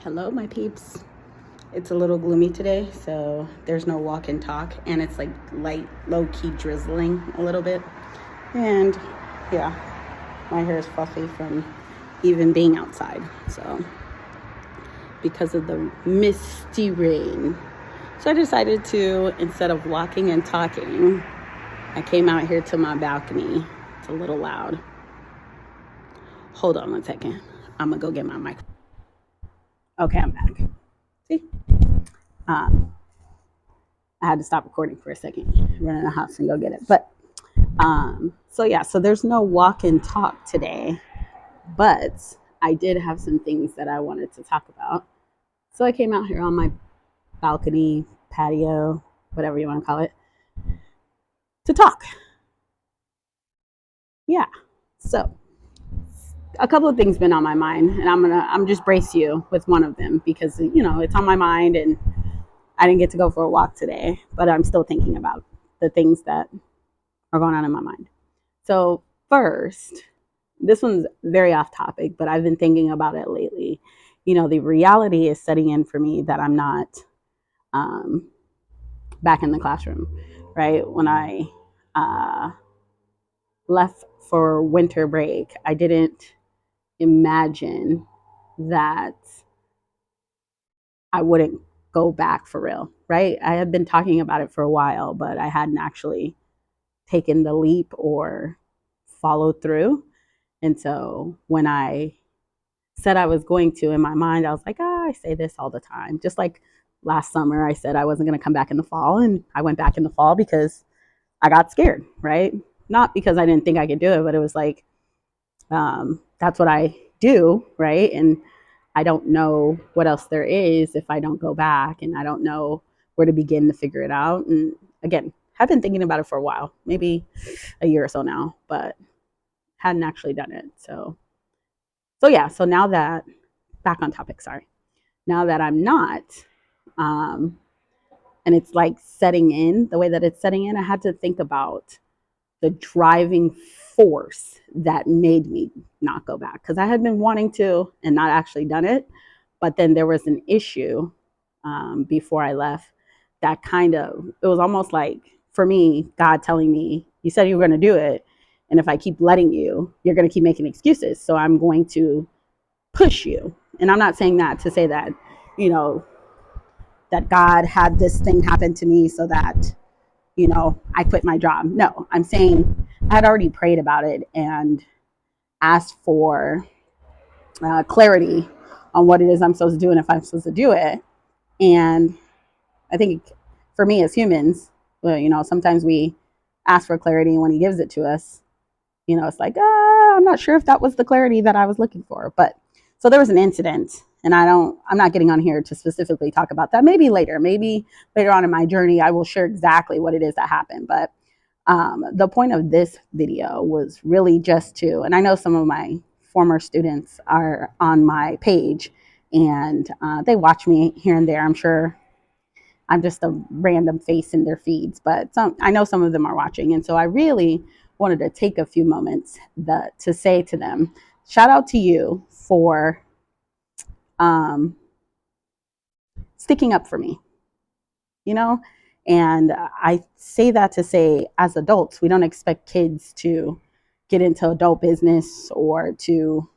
Hello, my peeps. It's a little gloomy today, so there's no walk and talk, and it's like light, low key drizzling a little bit. And yeah, my hair is fluffy from even being outside, so because of the misty rain. So I decided to, instead of walking and talking, I came out here to my balcony. It's a little loud. Hold on one second. I'm gonna go get my mic. Okay, I'm back. See? Um, I had to stop recording for a second, run in the house and go get it. But so there's no walk and talk today, but I did have some things that I wanted to talk about. So I came out here on my balcony, patio, whatever you want to call it, to talk. Yeah. So a couple of things been on my mind, and I'm just brace you with one of them because it's on my mind, and I didn't get to go for a walk today, but I'm still thinking about the things that are going on in my mind. So first, this one's very off topic, but I've been thinking about it lately. The reality is setting in for me that I'm not um, back in the classroom, right? When I left for winter break, I didn't imagine that I wouldn't go back for real, right? I had been talking about it for a while, but I hadn't actually taken the leap or followed through. And so when I said I was going to, in my mind, I was like, I say this all the time. Just like last summer, I said I wasn't going to come back in the fall. And I went back in the fall because I got scared, right? Not because I didn't think I could do it, but it was like, that's what I do, right? And I don't know what else there is if I don't go back, and I don't know where to begin to figure it out. And again, I've been thinking about it for a while, maybe a year or so now, but hadn't actually done it. So now that, back on topic, sorry. Now that I'm not, um, and it's like setting in the way that it's setting in, I had to think about the driving force that made me not go back, because I had been wanting to and not actually done it. But then there was an issue before I left that it was almost like, for me, God telling me, you said you were going to do it. And if I keep letting you, you're going to keep making excuses. So I'm going to push you. And I'm not saying that to say that, that God had this thing happen to me so that, I quit my job. No, I'm saying I had already prayed about it and asked for clarity on what it is I'm supposed to do and if I'm supposed to do it. And I think for me as humans, sometimes we ask for clarity, and when He gives it to us, it's like, I'm not sure if that was the clarity that I was looking for. But so there was an incident, and I'm not getting on here to specifically talk about that. Maybe later on in my journey, I will share exactly what it is that happened. But the point of this video was really just to, and I know some of my former students are on my page, and they watch me here and there. I'm sure I'm just a random face in their feeds, but I know some of them are watching. And so I really wanted to take a few moments to say to them, shout out to you for sticking up for me, and I say that to say, as adults, we don't expect kids to get into adult business or to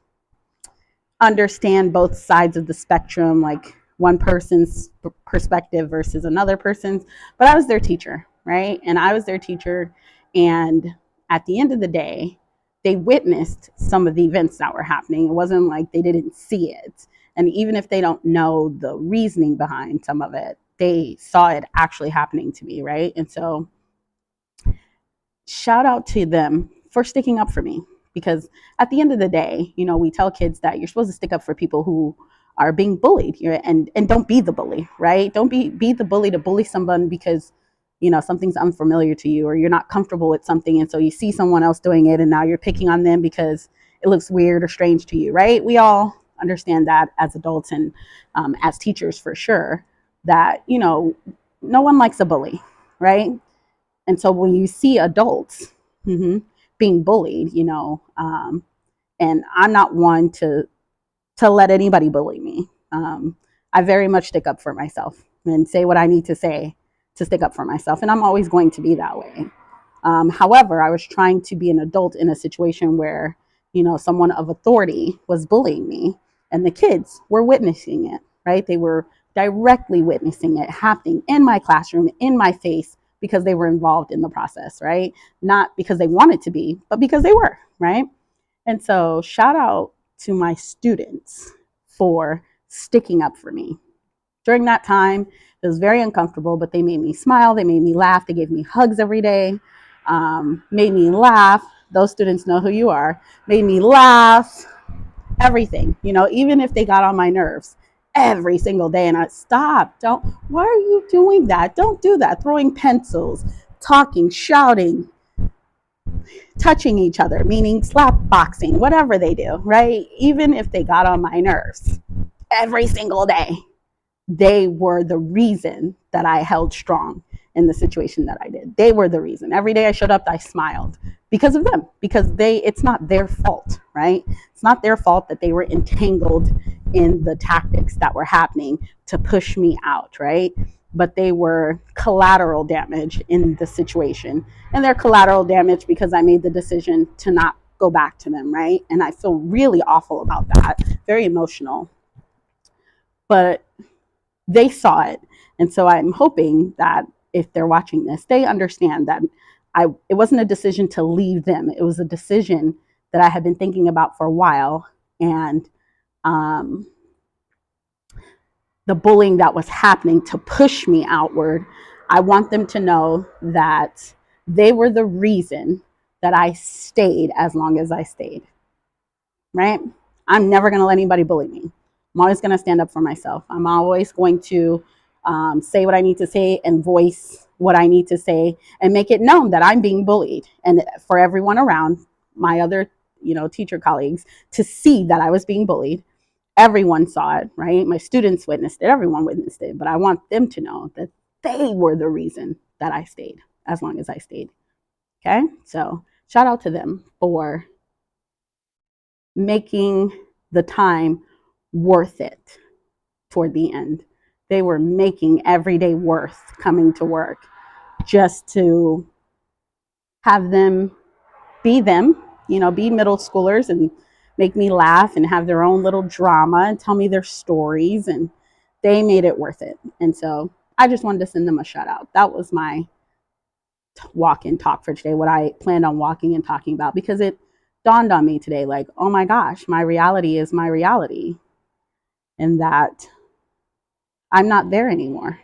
understand both sides of the spectrum, like one person's perspective versus another person's. But I was their teacher, right? And I was their teacher. And at the end of the day, they witnessed some of the events that were happening. It wasn't like they didn't see it. And even if they don't know the reasoning behind some of it, they saw it actually happening to me, right? And so shout out to them for sticking up for me, because at the end of the day, we tell kids that you're supposed to stick up for people who are being bullied, and don't be the bully, right? Don't be the bully to bully someone because something's unfamiliar to you, or you're not comfortable with something, and so you see someone else doing it and now you're picking on them because it looks weird or strange to you, right? We all understand that as adults, and as teachers for sure, that no one likes a bully, right? And so when you see adults being bullied, and I'm not one to let anybody bully me, I very much stick up for myself and say what I need to say to stick up for myself. And I'm always going to be that way. However, I was trying to be an adult in a situation where, someone of authority was bullying me and the kids were witnessing it, right? They were directly witnessing it happening in my classroom, in my face, because they were involved in the process, right? Not because they wanted to be, but because they were, right? And so, shout out to my students for sticking up for me. During that time, it was very uncomfortable, but they made me smile. They made me laugh. They gave me hugs every day, made me laugh. Those students know who you are. Made me laugh, everything, even if they got on my nerves every single day. And I stop, don't, why are you doing that? Don't do that. Throwing pencils, talking, shouting, touching each other, meaning slap boxing, whatever they do, right? Even if they got on my nerves every single day, they were the reason that I held strong in the situation that I did. They were the reason. Every day I showed up, I smiled because of them, because it's not their fault, right? It's not their fault that they were entangled in the tactics that were happening to push me out, right? But they were collateral damage in the situation. And they're collateral damage because I made the decision to not go back to them, right? And I feel really awful about that, very emotional. But they saw it. And so I'm hoping that if they're watching this, they understand that it wasn't a decision to leave them. It was a decision that I had been thinking about for a while. And the bullying that was happening to push me outward, I want them to know that they were the reason that I stayed as long as I stayed, right? I'm never going to let anybody bully me. I'm always going to stand up for myself. I'm always going to say what I need to say and voice what I need to say and make it known that I'm being bullied. And for everyone around, my other, teacher colleagues, to see that I was being bullied. Everyone saw it, right? My students witnessed it. Everyone witnessed it. But I want them to know that they were the reason that I stayed as long as I stayed. Okay? So shout out to them for making the time worth it toward the end. They were making every day worth coming to work just to have them, be middle schoolers and make me laugh and have their own little drama and tell me their stories. And they made it worth it. And so I just wanted to send them a shout out. That was my walk and talk for today, what I planned on walking and talking about, because it dawned on me today, like, oh my gosh, my reality is my reality, and that I'm not there anymore.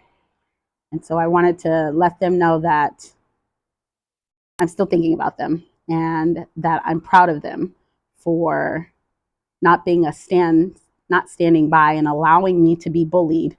And so I wanted to let them know that I'm still thinking about them and that I'm proud of them for not being not standing by and allowing me to be bullied,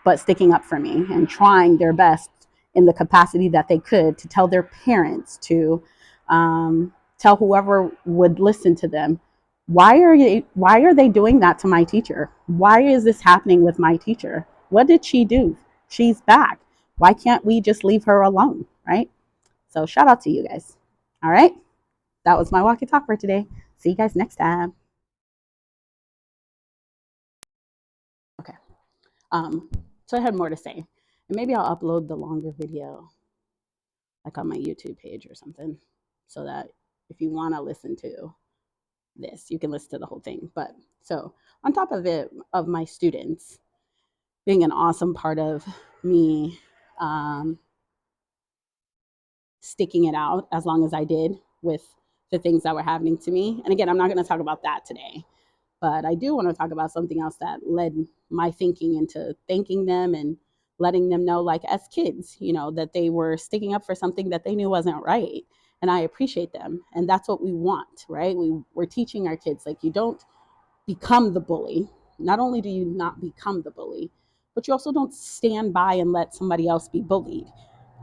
but sticking up for me and trying their best in the capacity that they could to tell their parents, to tell whoever would listen to them, why are they doing that to my teacher? Why is this happening with my teacher? What did she do? She's back. Why can't we just leave her alone, right? So shout out to you guys. All right. That was my walk and talk for today. See you guys next time. Okay. So I had more to say. And maybe I'll upload the longer video like on my YouTube page or something, so that if you want to listen to this, you can listen to the whole thing. But so on top of it, of my students being an awesome part of me sticking it out as long as I did with the things that were happening to me. And again, I'm not going to talk about that today, but I do want to talk about something else that led my thinking into thanking them and letting them know, like, as kids, that they were sticking up for something that they knew wasn't right. And I appreciate them. And that's what we want, right? We're teaching our kids, like, you don't become the bully. Not only do you not become the bully, but you also don't stand by and let somebody else be bullied.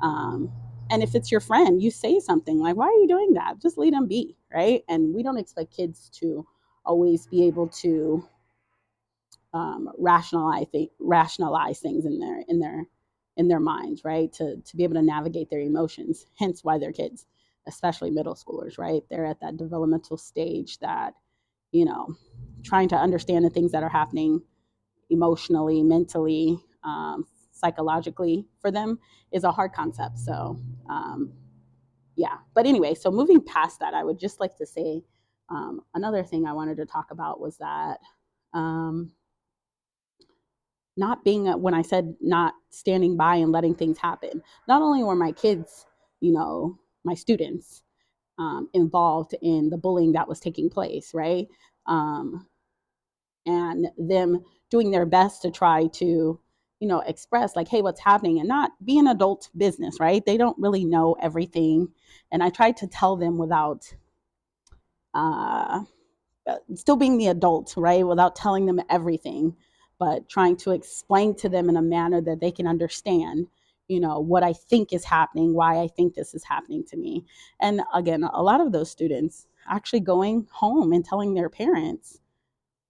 Um, and if it's your friend, you say something like, why are you doing that? Just leave them be, right? And we don't expect kids to always be able to rationalize things in their minds, right? To be able to navigate their emotions. Hence why they're kids, especially middle schoolers, right? They're at that developmental stage that, trying to understand the things that are happening emotionally, mentally, psychologically for them is a hard concept. So, yeah. But anyway, so moving past that, I would just like to say another thing I wanted to talk about was that um, not being, when I said not standing by and letting things happen, not only were my kids, my students, involved in the bullying that was taking place, right? Um, and them doing their best to try to, express like, hey, what's happening, and not be an adult business, right? They don't really know everything. And I tried to tell them without uh, still being the adult, right? Without telling them everything, but trying to explain to them in a manner that they can understand, what I think is happening, why I think this is happening to me. And again, a lot of those students actually going home and telling their parents,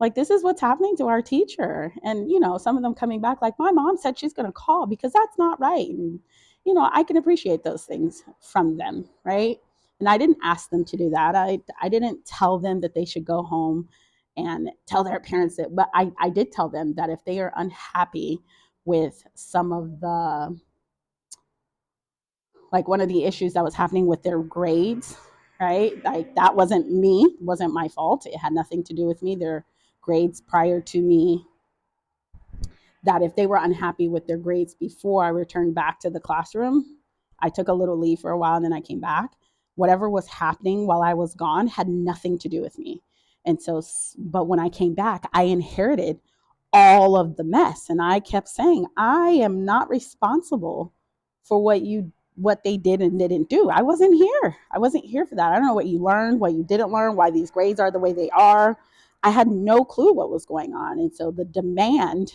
like, this is what's happening to our teacher. And some of them coming back like, my mom said she's going to call because that's not right. And I can appreciate those things from them, right? And I didn't ask them to do that. I didn't tell them that they should go home and tell their parents that, but I did tell them that if they are unhappy with some of the, like, one of the issues that was happening with their grades, right? Like, that wasn't me, wasn't my fault. It had nothing to do with me. Their grades prior to me, that if they were unhappy with their grades before I returned back to the classroom, I took a little leave for a while and then I came back. Whatever was happening while I was gone had nothing to do with me. And so, but when I came back, I inherited all of the mess. And I kept saying, I am not responsible for what they did and didn't do. I wasn't here. I wasn't here for that. I don't know what you learned, what you didn't learn, why these grades are the way they are. I had no clue what was going on. And so the demand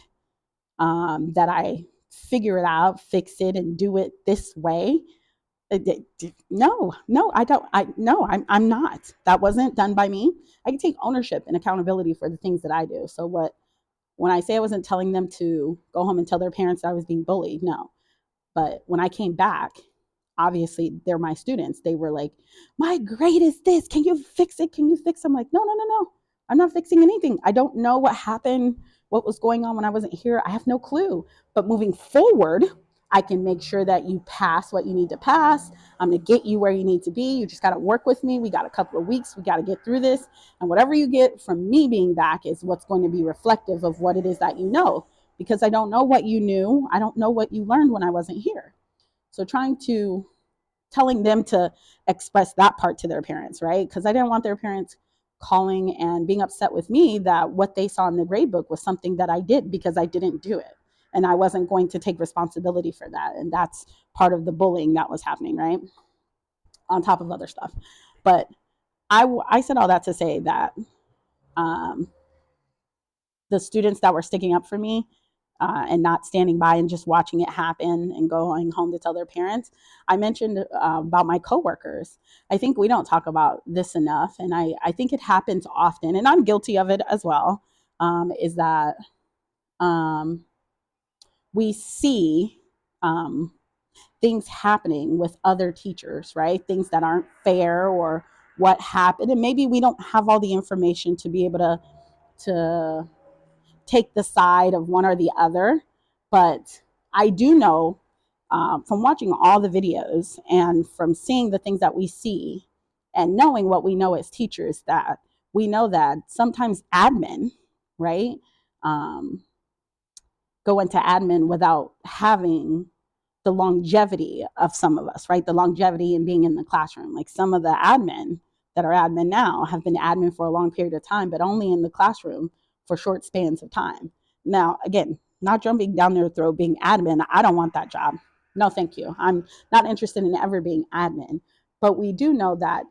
that I figure it out, fix it, and do it this way. No, I don't. No, I'm not. That wasn't done by me. I can take ownership and accountability for the things that I do. So when I say I wasn't telling them to go home and tell their parents that I was being bullied, no. But when I came back, obviously they're my students. They were like, my grade is this. Can you fix it? Can you fix it? I'm like, no, no, no, no. I'm not fixing anything. I don't know what happened, what was going on when I wasn't here. I have no clue. But moving forward, I can make sure that you pass what you need to pass. I'm going to get you where you need to be. You just got to work with me. We got a couple of weeks. We got to get through this. And whatever you get from me being back is what's going to be reflective of what it is that you know. Because I don't know what you knew. I don't know what you learned when I wasn't here. So telling them to express that part to their parents, right? Because I didn't want their parents calling and being upset with me that what they saw in the grade book was something that I did because I didn't do it. And I wasn't going to take responsibility for that. And that's part of the bullying that was happening, right? On top of other stuff. But I said all that to say that um, the students that were sticking up for me and not standing by and just watching it happen and going home to tell their parents. I mentioned about my coworkers. I think we don't talk about this enough, and I think it happens often, and I'm guilty of it as well, is that um, we see things happening with other teachers, right? Things that aren't fair or what happened, and maybe we don't have all the information to be able to take the side of one or the other. But I do know from watching all the videos and from seeing the things that we see and knowing what we know as teachers, that we know that sometimes admin, right, um, go into admin without having the longevity of some of us, right? The longevity in being in the classroom. Like, some of the admin that are admin now have been admin for a long period of time, but only in the classroom for short spans of time. Now, again, not jumping down their throat being admin. I don't want that job. No, thank you. I'm not interested in ever being admin. But we do know that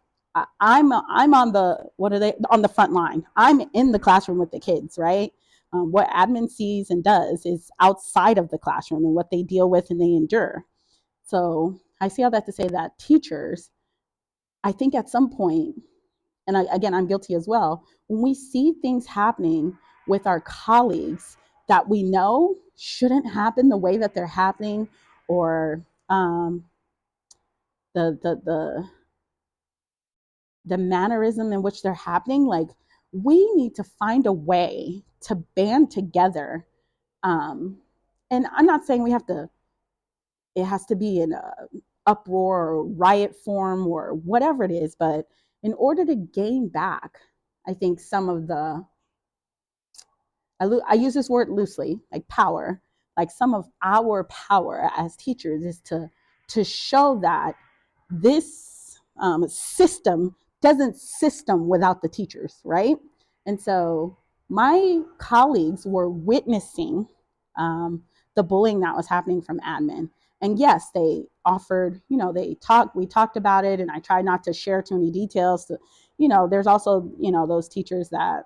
I'm on the, what are they, on the front line. I'm in the classroom with the kids, right? What admin sees and does is outside of the classroom and what they deal with and they endure. So I say all that to say that teachers, I think at some point, and again, I'm guilty as well, when we see things happening with our colleagues that we know shouldn't happen the way that they're happening, or the the the the mannerism in which they're happening, like, we need to find a way to band together And I'm not saying it has to be in a uproar or riot form or whatever it is, but in order to gain back, I think some of the, I use this word loosely, like power, like some of our power as teachers is to show that this system doesn't system without the teachers, right? And so my colleagues were witnessing um, the bullying that was happening from admin. And yes, they offered, we talked about it, and I tried not to share too many details. There's also, those teachers that,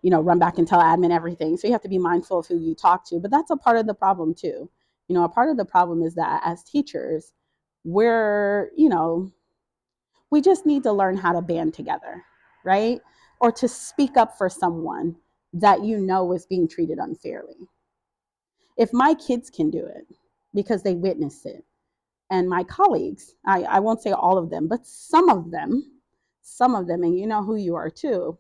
run back and tell admin everything. So you have to be mindful of who you talk to. But that's a part of the problem too. A part of the problem is that as teachers, we're, we just need to learn how to band together, right? Or to speak up for someone that is being treated unfairly. If my kids can do it because they witnessed it, and my colleagues, I won't say all of them, but some of them, and you know who you are too,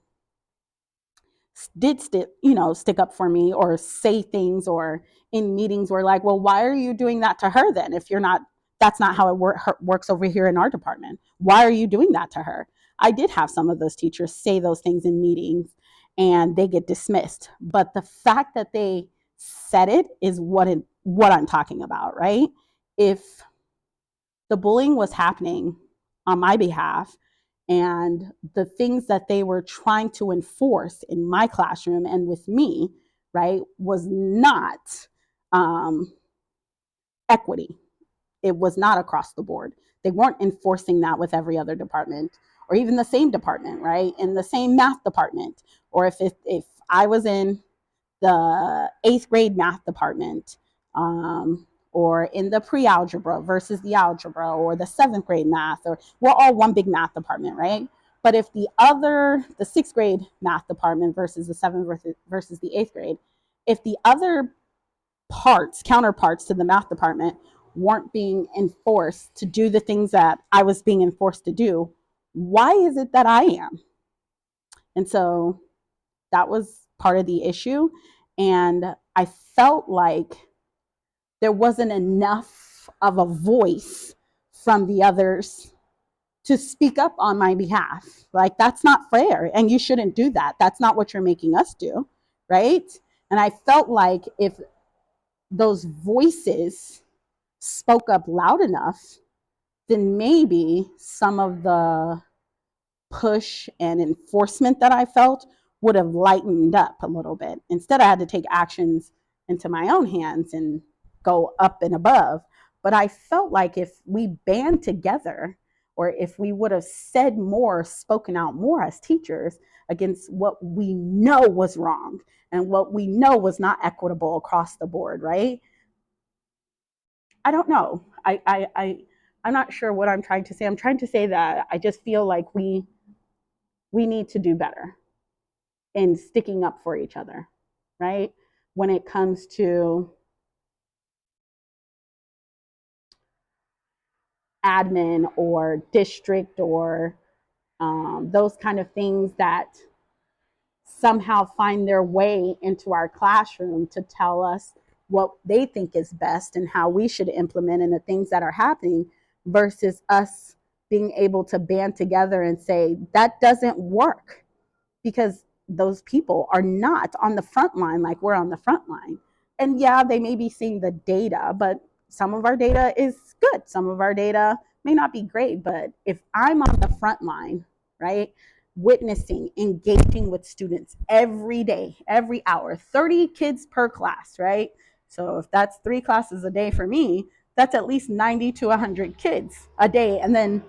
did stick up for me or say things, or in meetings were like, well, why are you doing that to her then if you're not, that's not how it works over here in our department. Why are you doing that to her? I did have some of those teachers say those things in meetings, and they get dismissed. But the fact that they said it is what I'm talking about, right? If the bullying was happening on my behalf, and the things that they were trying to enforce in my classroom and with me, right, was not um, equity. It was not across the board. They weren't enforcing that with every other department, or even the same department, right, in the same math department. Or if I was in the 8th grade math department, or in the pre-algebra versus the algebra, or the 7th grade math, or we're all one big math department, right? But if the 6th grade math department versus the 7th versus the 8th grade, if the other counterparts to the math department weren't being enforced to do the things that I was being enforced to do, why is it that I am? And so that was part of the issue. And I felt like there wasn't enough of a voice from the others to speak up on my behalf. Like, that's not fair, and you shouldn't do that. That's not what you're making us do, right? And I felt like if those voices spoke up loud enough, then maybe some of the push and enforcement that I felt would have lightened up a little bit. Instead, I had to take actions into my own hands and go up and above. But I felt like if we band together, or if we would have said more, spoken out more as teachers against what we know was wrong and what we know was not equitable across the board, right? I don't know. I'm not sure what I'm trying to say. I'm trying to say that I just feel like we need to do better in sticking up for each other, right? When it comes to admin or district, or those kind of things that somehow find their way into our classroom to tell us what they think is best and how we should implement and the things that are happening, versus us being able to band together and say that doesn't work, because those people are not on the front line like we're on the front line. And yeah, they may be seeing the data, but some of our data is good. Some of our data may not be great. But if I'm on the front line, right, witnessing, engaging with students every day, every hour, 30 kids per class, right? So if that's 3 classes a day for me, that's at least 90 to 100 kids a day. And then,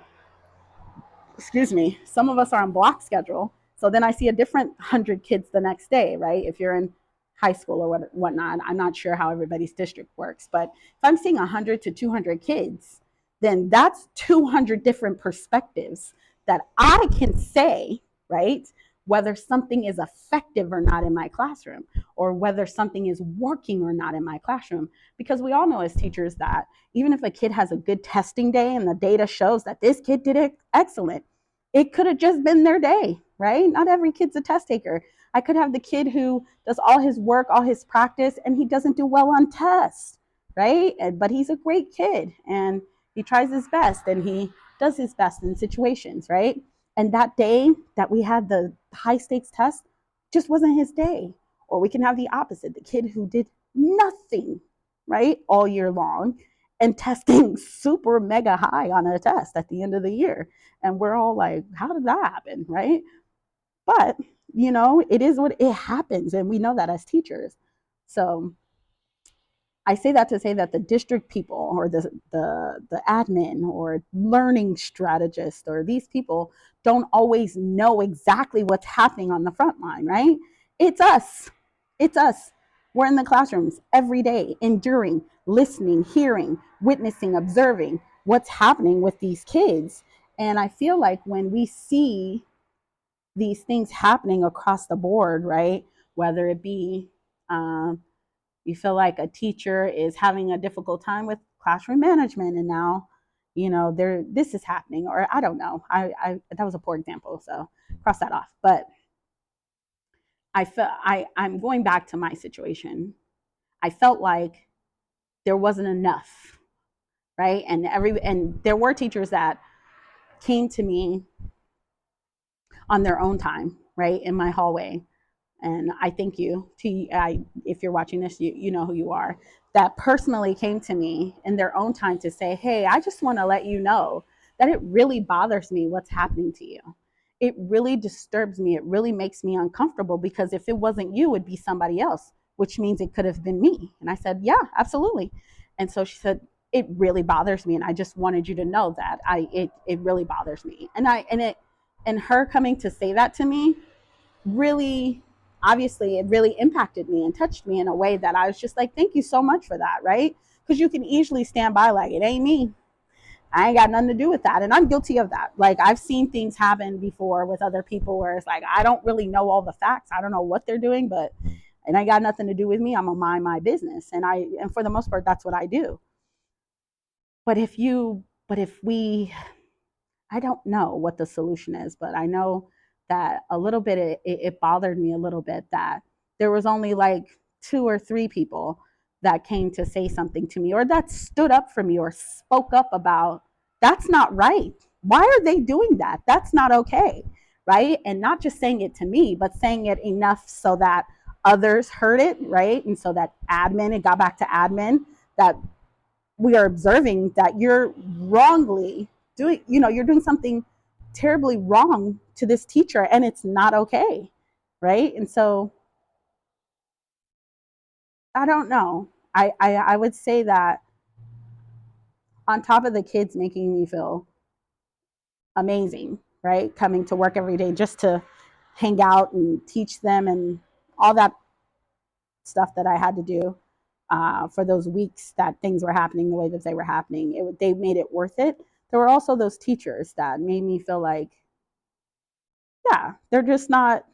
some of us are on block schedule. So then I see a different 100 kids the next day, right? If you're in high school or whatnot, I'm not sure how everybody's district works, but if I'm seeing 100 to 200 kids, then that's 200 different perspectives that I can say, right, whether something is effective or not in my classroom, or whether something is working or not in my classroom. Because we all know as teachers that even if a kid has a good testing day and the data shows that this kid did it excellent, it could have just been their day, right? Not every kid's a test taker. I could have the kid who does all his work, all his practice, and he doesn't do well on tests, right? But he's a great kid and he tries his best and he does his best in situations, right? And that day that we had the high stakes test just wasn't his day. Or we can have the opposite, the kid who did nothing, right, all year long and testing super mega high on a test at the end of the year. And we're all like, how did that happen, right? But, it is what it happens. And we know that as teachers. So I say that to say that the district people or the admin or learning strategist or these people don't always know exactly what's happening on the front line, right? It's us. It's us. We're in the classrooms every day, enduring, listening, hearing, witnessing, observing what's happening with these kids. And I feel like when we see these things happening across the board, right? Whether it be you feel like a teacher is having a difficult time with classroom management and now there this is happening, or I don't know, I that was a poor example, so cross that off. But I'm going back to my situation. I felt like there wasn't enough, right? And there were teachers that came to me on their own time, right, in my hallway. And I thank you if you're watching this, you know who you are, that personally came to me in their own time to say, hey, I just want to let you know that it really bothers me what's happening to you. It really disturbs me. It really makes me uncomfortable, because if it wasn't you, it'd be somebody else, which means it could have been me. And I said, yeah, absolutely. And so she said, it really bothers me. And I just wanted you to know that it really bothers me. And her coming to say that to me really, obviously, it really impacted me and touched me in a way that I was just like, thank you so much for that, right? Because you can easily stand by like, it ain't me. I ain't got nothing to do with that. And I'm guilty of that. Like, I've seen things happen before with other people where it's like, I don't really know all the facts. I don't know what they're doing, but it ain't got nothing to do with me. I'm gonna mind my business. And for the most part, that's what I do. But if we I don't know what the solution is, but I know that a little bit, it bothered me a little bit that there was only like 2 or 3 people that came to say something to me, or that stood up for me, or spoke up about, that's not right. Why are they doing that? That's not okay. Right. And not just saying it to me, but saying it enough so that others heard it. Right. And so that it got back to admin, that we are observing that you're wrongly doing, you're doing something terribly wrong to this teacher, and it's not okay. Right. And so I don't know. I would say that on top of the kids making me feel amazing, right? Coming to work every day just to hang out and teach them and all that stuff that I had to do for those weeks that things were happening the way that they were happening. They made it worth it. There were also those teachers that made me feel like, yeah, they're just not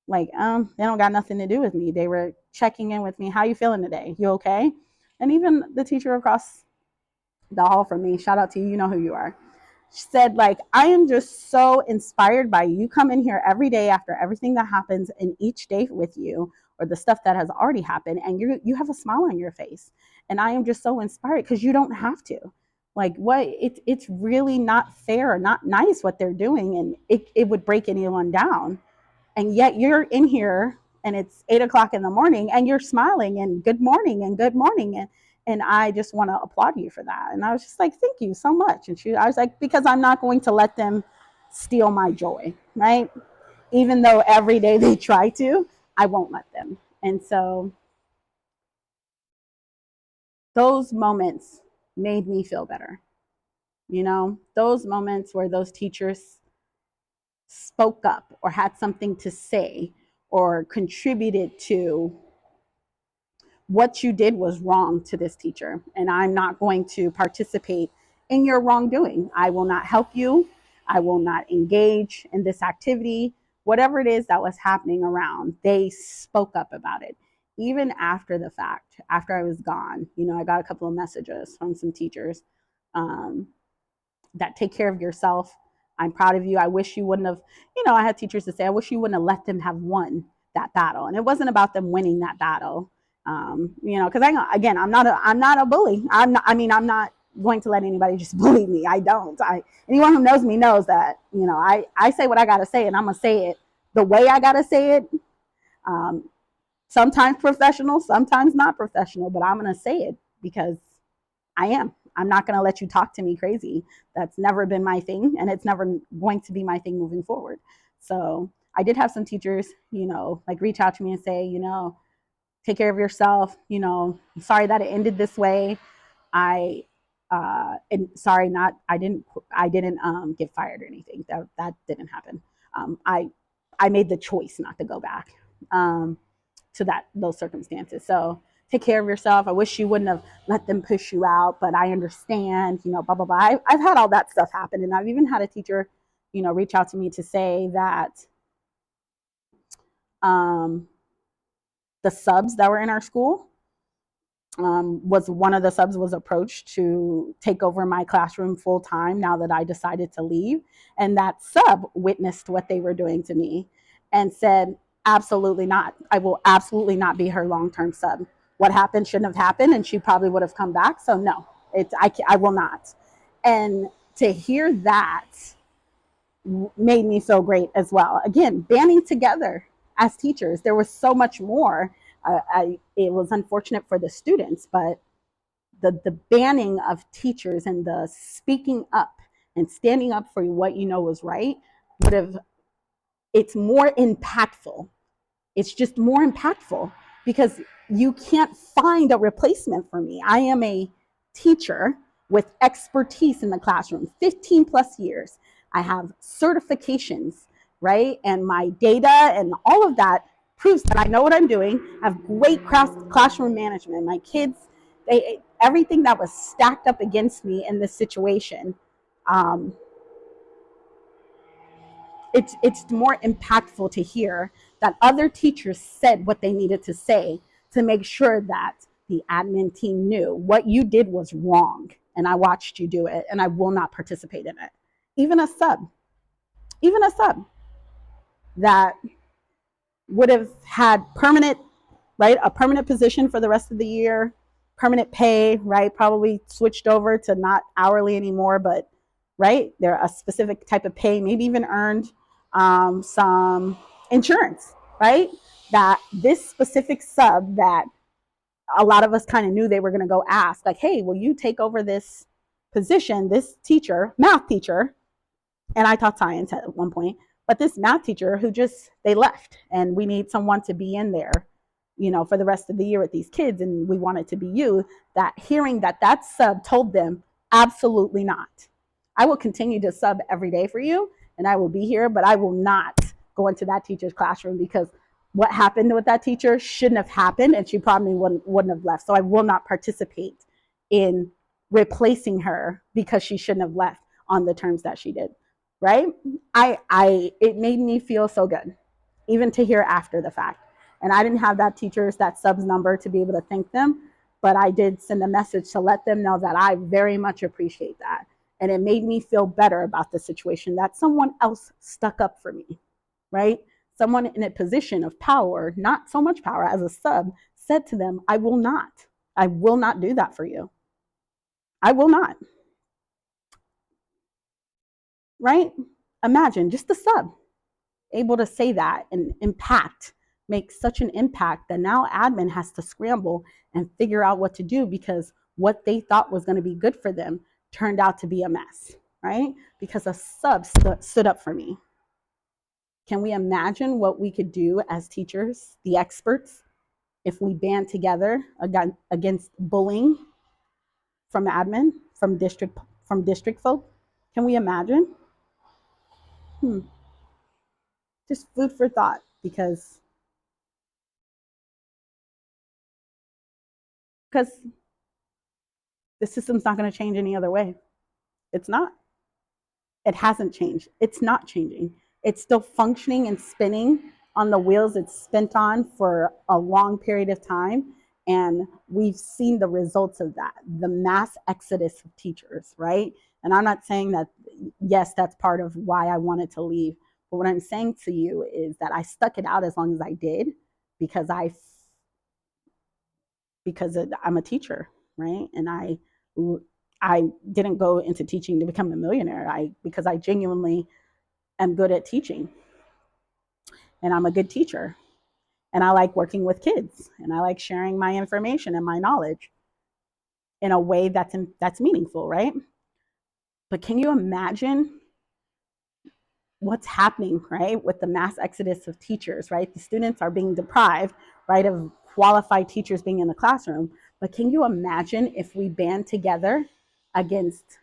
like, they don't got nothing to do with me. They were checking in with me. How you feeling today? You okay? And even the teacher across the hall from me, shout out to you, you know who you are, said, like, I am just so inspired by you. You come in here every day after everything that happens in each day with you, or the stuff that has already happened, and you have a smile on your face. And I am just so inspired because you don't have to. Like, what it's really not fair or not nice what they're doing, and it would break anyone down. And yet you're in here and it's 8 o'clock in the morning and you're smiling and good morning and good morning. And I just want to applaud you for that. And I was just like, thank you so much. And I was like, because I'm not going to let them steal my joy, right? Even though every day they try to, I won't let them. And so those moments made me feel better. Those moments where those teachers spoke up or had something to say or contributed to what you did was wrong to this teacher, and I'm not going to participate in your wrongdoing. I will not help you. I will not engage in this activity. Whatever it is that was happening around, they spoke up about it. Even after the fact, after I was gone, I got a couple of messages from some teachers that take care of yourself, I'm proud of you. I wish you wouldn't have, I had teachers to say, I wish you wouldn't have let them have won that battle. And it wasn't about them winning that battle. Because again, I'm not a bully. I'm not going to let anybody just bully me. I don't. Anyone who knows me knows that, I say what I got to say, and I'm going to say it the way I got to say it. Sometimes professional, sometimes not professional, but I'm going to say it because I am. I'm not going to let you talk to me crazy. That's never been my thing, and it's never going to be my thing moving forward. So I did have some teachers, like reach out to me and say, take care of yourself. I'm sorry that it ended this way. And sorry, I didn't get fired or anything. That didn't happen. I made the choice not to go back to those circumstances. So take care of yourself. I wish you wouldn't have let them push you out, but I understand, blah, blah, blah. I've had all that stuff happen. And I've even had a teacher, reach out to me to say that the subs that were in our school, was one of the subs was approached to take over my classroom full time now that I decided to leave. And that sub witnessed what they were doing to me and said, absolutely not. I will absolutely not be her long-term sub. What happened shouldn't have happened, and she probably would have come back. So no, I will not. And to hear that made me feel great as well. Again, banding together as teachers. There was so much more. It was unfortunate for the students, but the banning of teachers and the speaking up and standing up for what was right would have, it's more impactful. It's just more impactful because you can't find a replacement for me. I am a teacher with expertise in the classroom, 15 plus years. I have certifications, right? And my data and all of that proves that I know what I'm doing. I have great classroom management. My kids, everything that was stacked up against me in this situation, it's more impactful to hear that other teachers said what they needed to say to make sure that the admin team knew what you did was wrong, and I watched you do it, and I will not participate in it. Even a sub that would have had a permanent position for the rest of the year, permanent pay, right? Probably switched over to not hourly anymore, but right, they're a specific type of pay, maybe even earned some insurance, right? That this specific sub that a lot of us kind of knew they were going to go ask, like, hey, will you take over this position, this teacher, math teacher? And I taught science at one point, but this math teacher who they left, and we need someone to be in there, for the rest of the year with these kids, and we want it to be you. That hearing that sub told them, absolutely not. I will continue to sub every day for you, and I will be here, but I will not go into that teacher's classroom because what happened with that teacher shouldn't have happened, and she probably wouldn't have left. So I will not participate in replacing her because she shouldn't have left on the terms that she did. Right? It made me feel so good, even to hear after the fact. And I didn't have that sub's number to be able to thank them, but I did send a message to let them know that I very much appreciate that. And it made me feel better about the situation that someone else stuck up for me, right? Someone in a position of power, not so much power as a sub, said to them, I will not do that for you. I will not. Right? Imagine just the sub able to say that and make such an impact that now admin has to scramble and figure out what to do because what they thought was going to be good for them turned out to be a mess, right? Because a sub stood up for me. Can we imagine what we could do as teachers, the experts, if we band together against bullying from admin, from district folk? Can we imagine? Just food for thought, because the system's not going to change any other way. It's not. It hasn't changed. It's not changing. It's still functioning and spinning on the wheels it's spent on for a long period of time. And we've seen the results of that, the mass exodus of teachers, right? And I'm not saying that, yes, that's part of why I wanted to leave. But what I'm saying to you is that I stuck it out as long as I did because I'm a teacher, right? And I didn't go into teaching to become a millionaire. Because I genuinely am good at teaching, and I'm a good teacher, and I like working with kids, and I like sharing my information and my knowledge in a way that's meaningful, right? But can you imagine what's happening, right, with the mass exodus of teachers, right? The students are being deprived, right, of qualified teachers being in the classroom. But can you imagine if we band together against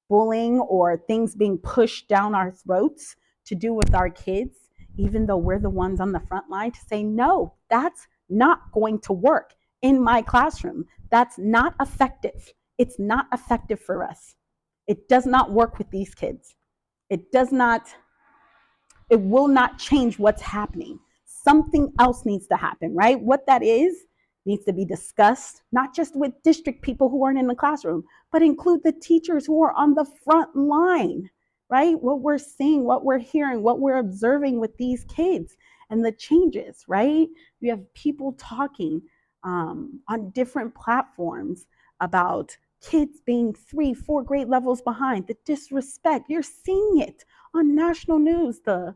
bullying or things being pushed down our throats to do with our kids, even though we're the ones on the front line, to say, no, that's not going to work in my classroom. That's not effective. It's not effective for us. It does not work with these kids. It does not, it will not change what's happening. Something else needs to happen, right? What that is needs to be discussed, not just with district people who aren't in the classroom, but include the teachers who are on the front line, right? What we're seeing, what we're hearing, what we're observing with these kids and the changes, right? We have people talking on different platforms about kids being 3, 4 grade levels behind, the disrespect. You're seeing it on national news, the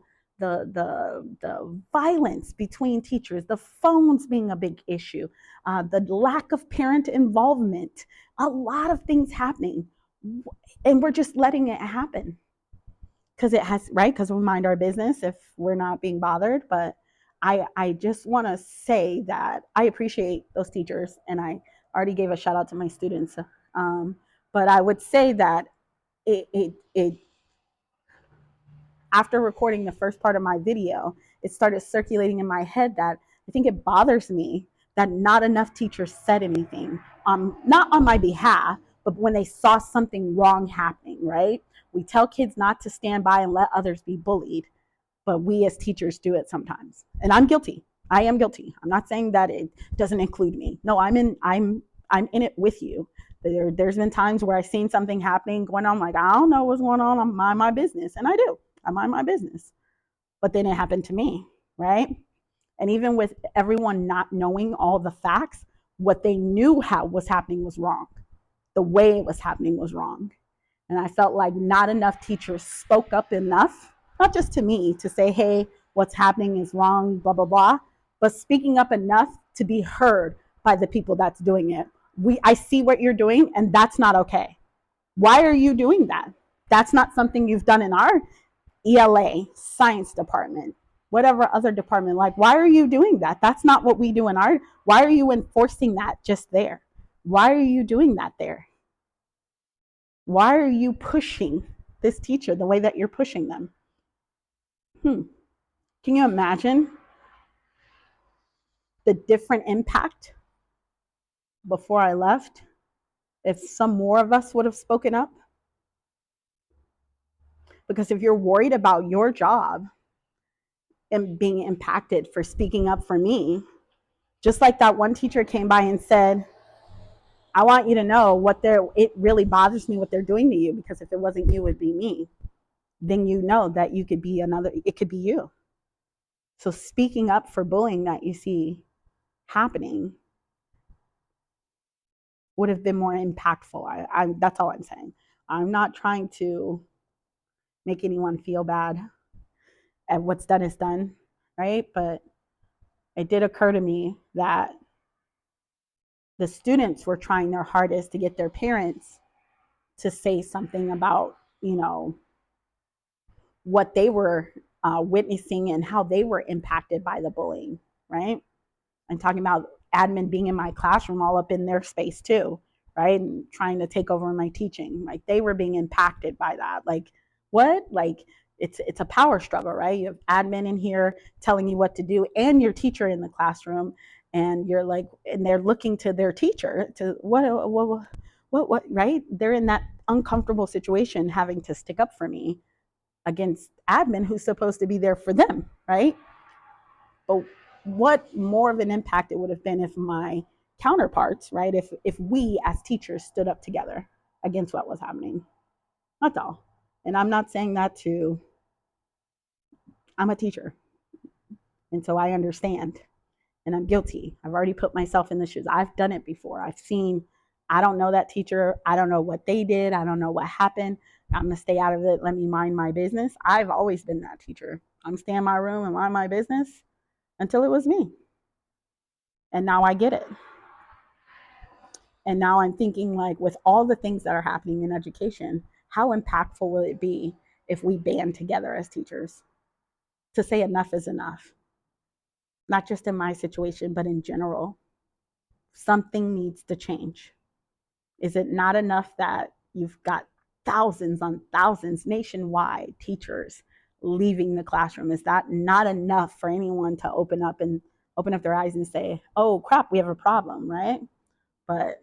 violence between teachers, the phones being a big issue, the lack of parent involvement, a lot of things happening, and we're just letting it happen because it has, right? Because we mind our business if we're not being bothered. But I just want to say that I appreciate those teachers, and I already gave a shout out to my students. But I would say that it after recording the first part of my video, it started circulating in my head that I think it bothers me that not enough teachers said anything, not on my behalf, but when they saw something wrong happening, right? We tell kids not to stand by and let others be bullied, but we as teachers do it sometimes. And I'm guilty. I am guilty. I'm not saying that it doesn't include me. No, I'm in it with you. There's been times where I've seen something happening going on, I'm like, I don't know what's going on. I mind my business. And I do. I mind my business. But then it happened to me, right? And even with everyone not knowing all the facts, what they knew how was happening was wrong. The way it was happening was wrong. And I felt like not enough teachers spoke up enough, not just to me to say, hey, what's happening is wrong, blah, blah, blah, but speaking up enough to be heard by the people that's doing it. I see what you're doing, and that's not okay. Why are you doing that? That's not something you've done in our ELA, science department, whatever other department. Like, why are you doing that? That's not what we do in our, why are you enforcing that just there? Why are you doing that there? Why are you pushing this teacher the way that you're pushing them? Can you imagine the different impact before I left if some more of us would have spoken up? Because if you're worried about your job and being impacted for speaking up for me, just like that one teacher came by and said, I want you to know it really bothers me what they're doing to you, because if it wasn't you, it'd be me. Then you know that you could be it could be you. So speaking up for bullying that you see happening would have been more impactful. That's all I'm saying. I'm not trying to make anyone feel bad. And what's done is done, right? But it did occur to me that the students were trying their hardest to get their parents to say something about, what they were witnessing and how they were impacted by the bullying, right? I'm talking about admin being in my classroom all up in their space too, right? And trying to take over my teaching. Like, they were being impacted by that. Like, what? Like, it's a power struggle, right? You have admin in here telling you what to do, and your teacher in the classroom, and you're like, and they're looking to their teacher to what, right? They're in that uncomfortable situation having to stick up for me against admin who's supposed to be there for them, right? But what more of an impact it would have been if my counterparts, right, if we as teachers stood up together against what was happening. That's all. And I'm not saying that to, I'm a teacher. And so I understand and I'm guilty. I've already put myself in the shoes. I've done it before. I've seen, I don't know that teacher. I don't know what they did. I don't know what happened. I'm going to stay out of it. Let me mind my business. I've always been that teacher. I'm stay in my room and mind my business until it was me. And now I get it. And now I'm thinking, like, with all the things that are happening in education, how impactful will it be if we band together as teachers to say enough is enough? Not just in my situation, but in general. Something needs to change. Is it not enough that you've got thousands on thousands nationwide teachers leaving the classroom? Is that not enough for anyone to open up their eyes and say, oh crap, we have a problem, right? But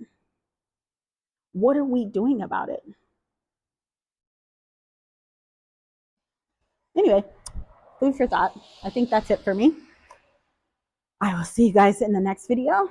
what are we doing about it? Anyway, food for thought. I think that's it for me. I will see you guys in the next video.